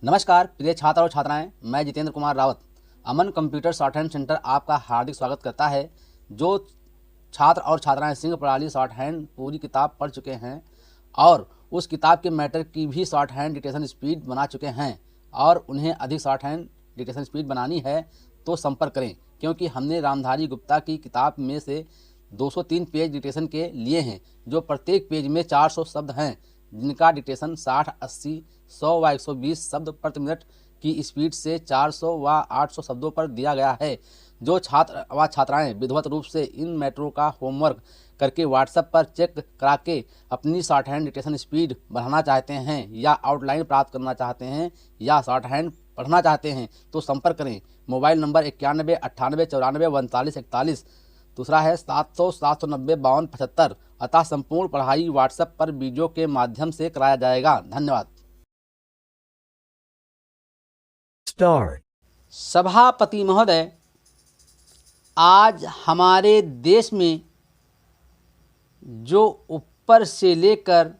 नमस्कार प्रिय छात्र और छात्राएं, मैं जितेंद्र कुमार रावत अमन कंप्यूटर शॉर्ट हैंड सेंटर आपका हार्दिक स्वागत करता है। जो छात्र और छात्राएं सिंह प्रणाली शॉर्ट हैंड पूरी किताब पढ़ चुके हैं और उस किताब के मैटर की भी शॉर्ट हैंड डिक्टेशन स्पीड बना चुके हैं और उन्हें अधिक शॉर्ट हैंड डिक्टेशन स्पीड बनानी है तो संपर्क करें, क्योंकि हमने रामधारी गुप्ता की किताब में से 203 पेज डिक्टेशन के लिए हैं, जो प्रत्येक पेज में 400 शब्द हैं, जिनका डिक्टेशन 60, 80, 100 व 120 शब्द प्रति मिनट की स्पीड से 400 व 800 शब्दों पर दिया गया है। जो छात्र व छात्राएं विधिवत रूप से इन मैटरों का होमवर्क करके व्हाट्सएप पर चेक करा के अपनी शॉर्ट हैंड डिक्टेशन स्पीड बढ़ाना चाहते हैं या आउटलाइन प्राप्त करना चाहते हैं या शॉर्ट हैंड पढ़ना चाहते हैं तो संपर्क करें। Mobile number 91 98 94 39 41। दूसरा है 700 790 52 75। अतः संपूर्ण पढ़ाई व्हाट्सएप पर वीडियो के माध्यम से कराया जाएगा। धन्यवाद। सभापति महोदय, आज हमारे देश में जो ऊपर से लेकर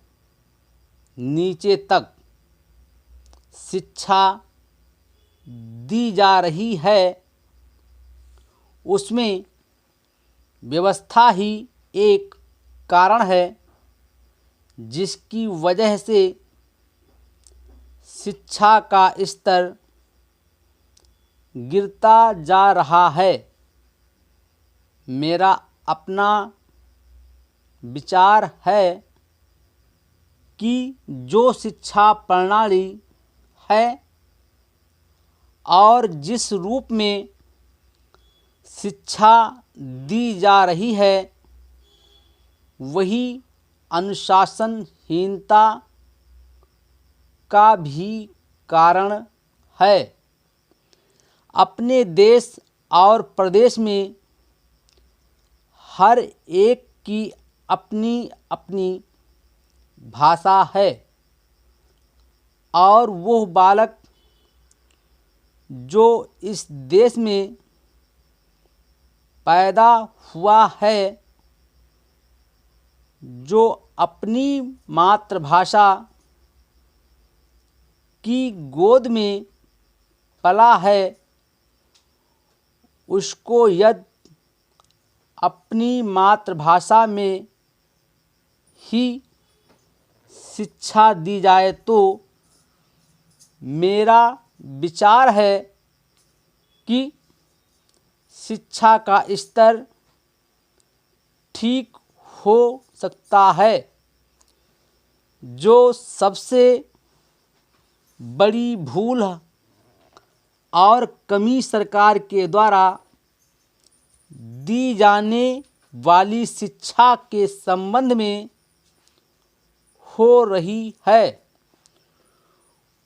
नीचे तक शिक्षा दी जा रही है, उसमें व्यवस्था ही एक कारण है जिसकी वजह से शिक्षा का स्तर गिरता जा रहा है। मेरा अपना विचार है कि जो शिक्षा प्रणाली है और जिस रूप में शिक्षा दी जा रही है वही अनुशासनहीनता का भी कारण है। अपने देश और प्रदेश में हर एक की अपनी अपनी भाषा है और वह बालक जो इस देश में पैदा हुआ है, जो अपनी मातृभाषा की गोद में पला है, उसको यदि अपनी मातृभाषा में ही शिक्षा दी जाए तो मेरा विचार है कि शिक्षा का स्तर ठीक हो सकता है। जो सबसे बड़ी भूल और कमी सरकार के द्वारा दी जाने वाली शिक्षा के संबंध में हो रही है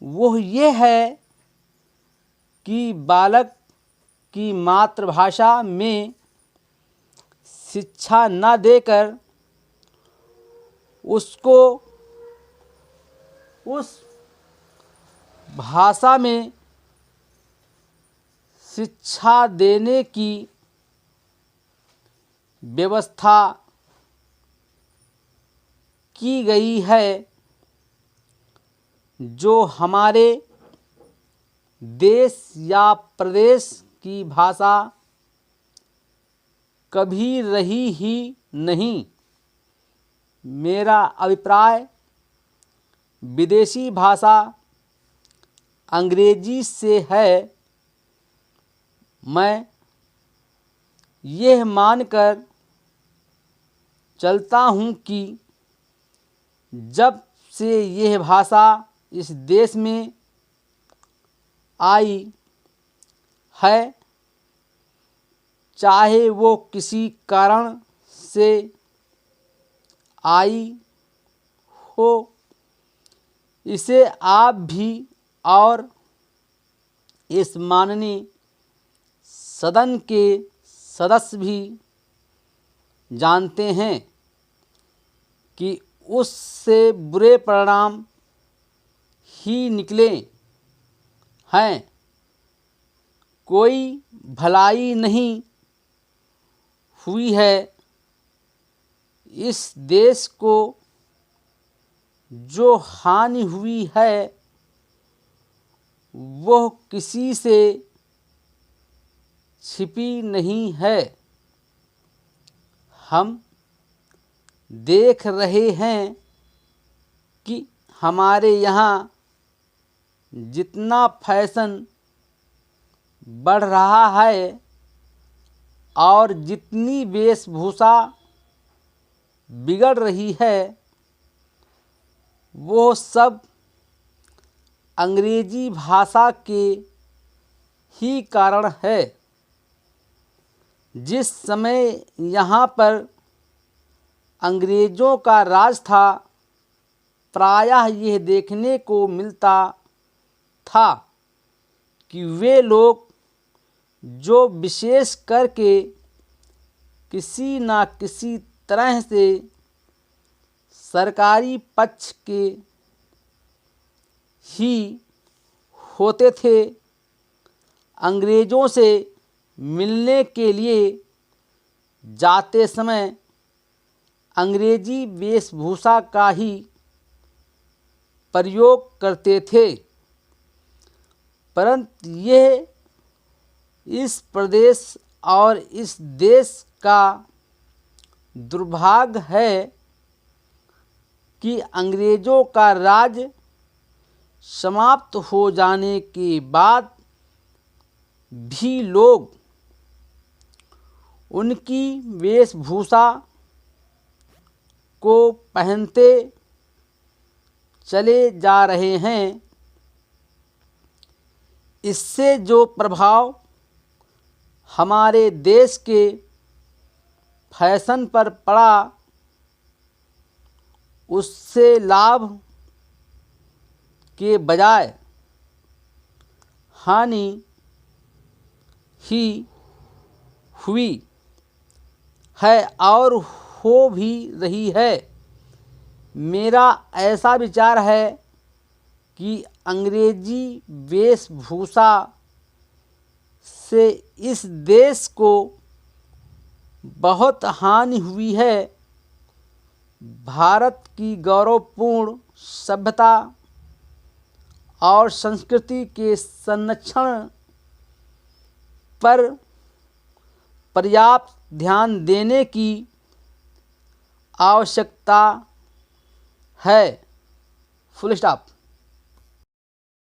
वह ये है कि बालक की मातृभाषा में शिक्षा न देकर उसको उस भाषा में शिक्षा देने की व्यवस्था की गई है, जो हमारे देश या प्रदेश की भाषा कभी रही ही नहीं। मेरा अभिप्राय विदेशी भाषा अंग्रेजी से है। मैं यह मानकर चलता हूँ कि जब से यह भाषा इस देश में आई है, चाहे वो किसी कारण से आई हो, इसे आप भी और इस माननीय सदन के सदस्य भी जानते हैं कि उससे बुरे परिणाम ही निकले हैं। कोई भलाई नहीं हुई है। इस देश को जो हानि हुई है वह किसी से छिपी नहीं है। हम देख रहे हैं कि हमारे यहाँ जितना फैशन बढ़ रहा है और जितनी वेशभूषा बिगड़ रही है, वो सब अंग्रेजी भाषा के ही कारण है। जिस समय यहाँ पर अंग्रेज़ों का राज था, प्रायः यह देखने को मिलता था कि वे लोग जो विशेष करके किसी न किसी तरह से सरकारी पक्ष के ही होते थे, अंग्रेज़ों से मिलने के लिए जाते समय अंग्रेजी वेशभूषा का ही प्रयोग करते थे। परंतु यह इस प्रदेश और इस देश का दुर्भाग्य है कि अंग्रेज़ों का राज समाप्त हो जाने के बाद भी लोग उनकी वेशभूषा को पहनते चले जा रहे हैं। इससे जो प्रभाव हमारे देश के फैशन पर पड़ा, उससे लाभ के बजाय हानि ही हुई है और हो भी रही है। मेरा ऐसा विचार है कि अंग्रेजी वेशभूषा से इस देश को बहुत हानि हुई है। भारत की गौरवपूर्ण सभ्यता और संस्कृति के संरक्षण पर पर्याप्त ध्यान देने की आवश्यकता है। Full stop.